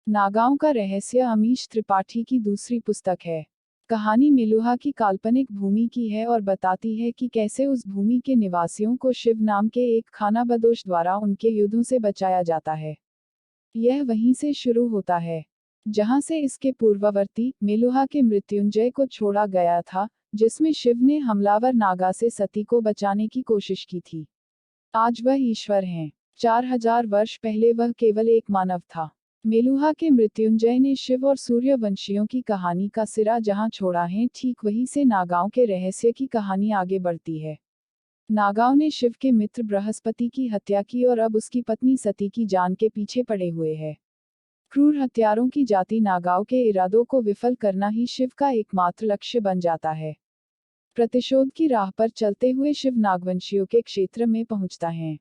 नागाओं का रहस्य अमीश त्रिपाठी की दूसरी पुस्तक है। कहानी मेलुहा की काल्पनिक भूमि की है और बताती है कि कैसे उस भूमि के निवासियों को शिव नाम के एक खानाबदोश द्वारा उनके युद्धों से बचाया जाता है। यह वहीं से शुरू होता है जहां से इसके पूर्ववर्ती मेलुहा के मृत्युंजय को छोड़ा गया था, जिसमें शिव ने हमलावर नागा से सती को बचाने की कोशिश की थी। आज वह ईश्वर हैं। 4000 वर्ष पहले वह केवल एक मानव था। मेलुहा के मृत्युंजय ने शिव और सूर्यवंशियों की कहानी का सिरा जहां छोड़ा है, ठीक वहीं से नागाओं के रहस्य की कहानी आगे बढ़ती है। नागाओं ने शिव के मित्र बृहस्पति की हत्या की और अब उसकी पत्नी सती की जान के पीछे पड़े हुए हैं। क्रूर हत्यारों की जाति नागाओं के इरादों को विफल करना ही शिव का एकमात्र लक्ष्य बन जाता है। प्रतिशोध की राह पर चलते हुए शिव नागवंशियों के क्षेत्र में पहुंचता है।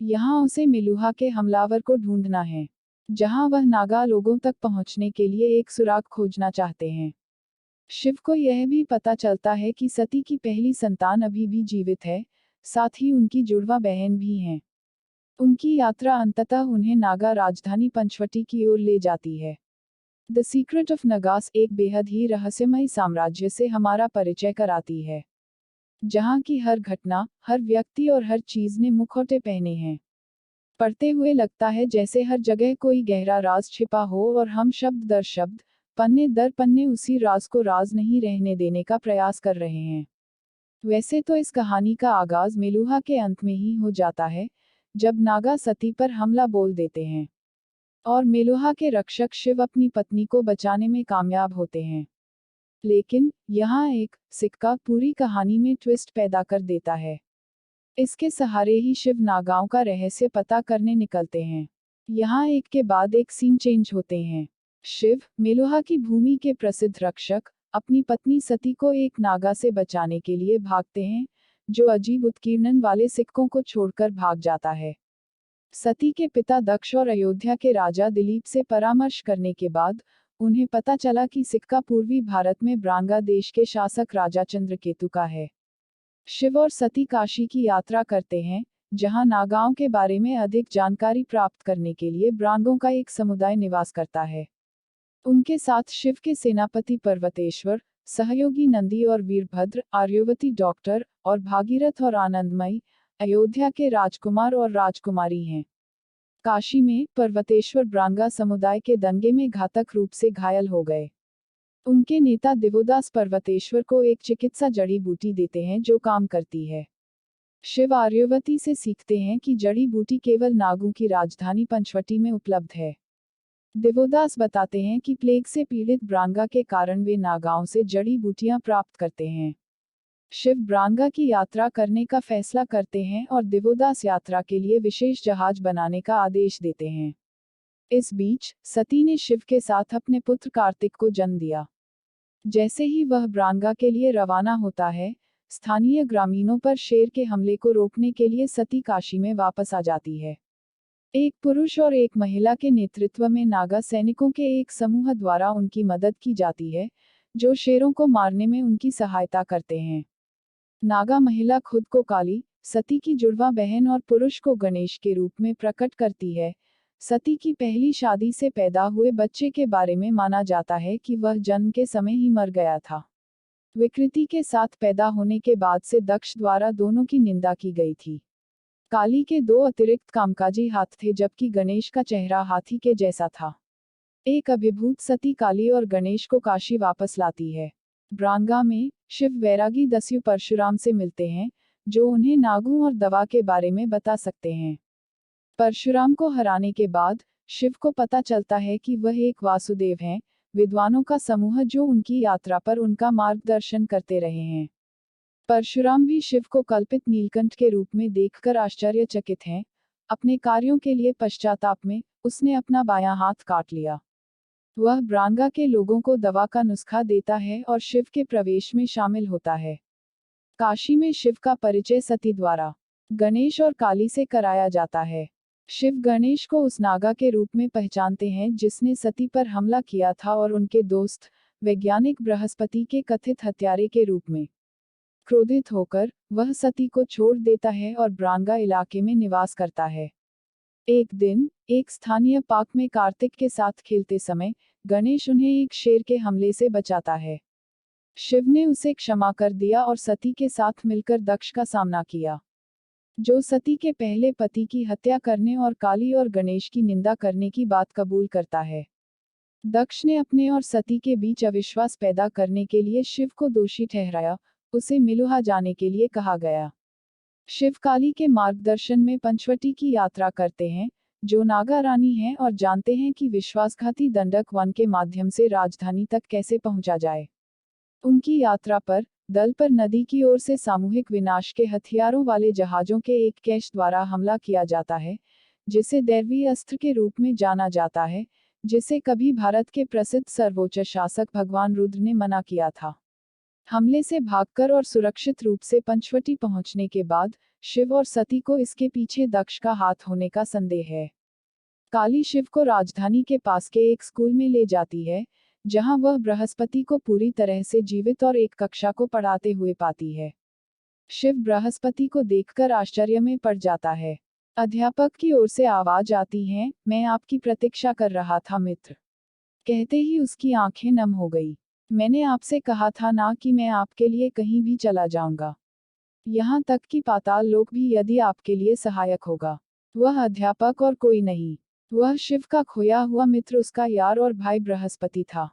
यहाँ उसे मेलुहा के हमलावर को ढूंढना है, जहां वह नागा लोगों तक पहुंचने के लिए एक सुराग खोजना चाहते हैं। शिव को यह भी पता चलता है कि सती की पहली संतान अभी भी जीवित है, साथ ही उनकी जुड़वा बहन भी हैं। उनकी यात्रा अंततः उन्हें नागा राजधानी पंचवटी की ओर ले जाती है। द सीक्रेट ऑफ नगास एक बेहद ही रहस्यमय साम्राज्य से हमारा परिचय कराती है, जहां की हर घटना, हर व्यक्ति और हर चीज ने मुखौटे पहने हैं। पढ़ते हुए लगता है जैसे हर जगह कोई गहरा राज छिपा हो और हम शब्द दर शब्द, पन्ने दर पन्ने उसी राज को राज नहीं रहने देने का प्रयास कर रहे हैं। वैसे तो इस कहानी का आगाज मेलुहा के अंत में ही हो जाता है, जब नागा सती पर हमला बोल देते हैं और मेलुहा के रक्षक शिव अपनी पत्नी को बचाने में कामयाब होते हैं। लेकिन यहाँ एक सिक्का पूरी कहानी में ट्विस्ट पैदा कर देता है। इसके सहारे ही शिव नागाओं का रहस्य पता करने निकलते हैं। यहाँ एक के बाद एक सीन चेंज होते हैं। शिव, मेलुहा की भूमि के प्रसिद्ध रक्षक, अपनी पत्नी सती को एक नागा से बचाने के लिए भागते हैं, जो अजीब उत्कीर्णन वाले सिक्कों को छोड़कर भाग जाता है। सती के पिता दक्ष और अयोध्या के राजा दिलीप से परामर्श करने के बाद उन्हें पता चला कि सिक्का पूर्वी भारत में ब्रांगा देश के शासक राजा चंद्रकेतु का है। शिव और सती काशी की यात्रा करते हैं, जहां नागाओं के बारे में अधिक जानकारी प्राप्त करने के लिए ब्रांगों का एक समुदाय निवास करता है। उनके साथ शिव के सेनापति पर्वतेश्वर, सहयोगी नंदी और वीरभद्र, आर्यवती डॉक्टर और भागीरथ और आनंदमयी, अयोध्या के राजकुमार और राजकुमारी हैं। काशी में पर्वतेश्वर ब्रांगा समुदाय के दंगे में घातक रूप से घायल हो गए। उनके नेता दिवोदास पर्वतेश्वर को एक चिकित्सा जड़ी बूटी देते हैं जो काम करती है। शिव आर्यवती से सीखते हैं कि जड़ी बूटी केवल नागों की राजधानी पंचवटी में उपलब्ध है। दिवोदास बताते हैं कि प्लेग से पीड़ित ब्रांगा के कारण वे नागाओं से जड़ी बूटियां प्राप्त करते हैं। शिव ब्रांगा की यात्रा करने का फैसला करते हैं और दिवोदास यात्रा के लिए विशेष जहाज बनाने का आदेश देते हैं। इस बीच सती ने शिव के साथ अपने पुत्र कार्तिक को जन्म दिया। जैसे ही वह ब्रांगा के लिए रवाना होता है, स्थानीय ग्रामीणों पर शेर के हमले को रोकने के लिए सती काशी में वापस आ जाती है। एक पुरुष और एक महिला के नेतृत्व में नागा सैनिकों के एक समूह द्वारा उनकी मदद की जाती है, जो शेरों को मारने में उनकी सहायता करते हैं। नागा महिला खुद को काली, सती की जुड़वा बहन और पुरुष को गणेश के रूप में प्रकट करती है। सती की पहली शादी से पैदा हुए बच्चे के बारे में माना जाता है कि वह जन्म के समय ही मर गया था। विकृति के साथ पैदा होने के बाद से दक्ष द्वारा दोनों की निंदा की गई थी। काली के दो अतिरिक्त कामकाजी हाथ थे, जबकि गणेश का चेहरा हाथी के जैसा था। एक अभिभूत सती काली और गणेश को काशी वापस लाती है। ब्रांगा में शिव वैरागी दस्यु परशुराम से मिलते हैं, जो उन्हें नागों और दवा के बारे में बता सकते हैं। परशुराम को हराने के बाद शिव को पता चलता है कि वह एक वासुदेव हैं, विद्वानों का समूह जो उनकी यात्रा पर उनका मार्गदर्शन करते रहे हैं। परशुराम भी शिव को कल्पित नीलकंठ के रूप में देखकर आश्चर्यचकित हैं। अपने कार्यों के लिए पश्चाताप में उसने अपना बायां हाथ काट लिया। वह ब्रांगा के लोगों को दवा का नुस्खा देता है और शिव के प्रवेश में शामिल होता है। काशी में शिव का परिचय सती द्वारा गणेश और काली से कराया जाता है। शिव गणेश को उस नागा के रूप में पहचानते हैं जिसने सती पर हमला किया था और उनके दोस्त वैज्ञानिक बृहस्पति के कथित हत्यारे के रूप में। क्रोधित होकर वह सती को छोड़ देता है और ब्रांगा इलाके में निवास करता है। एक दिन एक स्थानीय पार्क में कार्तिक के साथ खेलते समय गणेश उन्हें एक शेर के हमले से बचाता है। शिव ने उसे क्षमा कर दिया और सती के साथ मिलकर दक्ष का सामना किया, जो सती के पहले पति की हत्या करने और काली और गणेश की निंदा करने की बात कबूल करता है। दक्ष ने अपने और सती के बीच अविश्वास पैदा करने के लिए शिव को दोषी ठहराया, उसे मिलुहा जाने के लिए कहा गया। शिव काली के मार्गदर्शन में पंचवटी की यात्रा करते हैं, जो नागा रानी हैं और जानते हैं कि विश्वासघाती दंडक वन के माध्यम से राजधानी तक कैसे पहुंचा जाए। उनकी यात्रा पर दल पर नदी की ओर से सामूहिक विनाश के हथियारों वाले जहाजों के एक कैश द्वारा हमला किया जाता है, जिसे दैवीय अस्त्र के रूप में जाना जाता है, जिसे कभी भारत के प्रसिद्ध सर्वोच्च शासक भगवान रुद्र ने मना किया था। हमले से भागकर और सुरक्षित रूप से पंचवटी पहुंचने के बाद शिव और सती को इसके पीछे दक्ष का हाथ होने का संदेह है। काली शिव को राजधानी के पास के एक स्कूल में ले जाती है, जहां वह बृहस्पति को पूरी तरह से जीवित और एक कक्षा को पढ़ाते हुए पाती है। शिव बृहस्पति को देखकर आश्चर्य में पड़ जाता है। अध्यापक की ओर से आवाज आती है, मैं आपकी प्रतीक्षा कर रहा था मित्र। कहते ही उसकी आंखें नम हो गई। मैंने आपसे कहा था ना कि मैं आपके लिए कहीं भी चला जाऊंगा, यहाँ तक कि पाताल लोक भी यदि आपके लिए सहायक होगा। वह अध्यापक और कोई नहीं, वह शिव का खोया हुआ मित्र, उसका यार और भाई बृहस्पति था।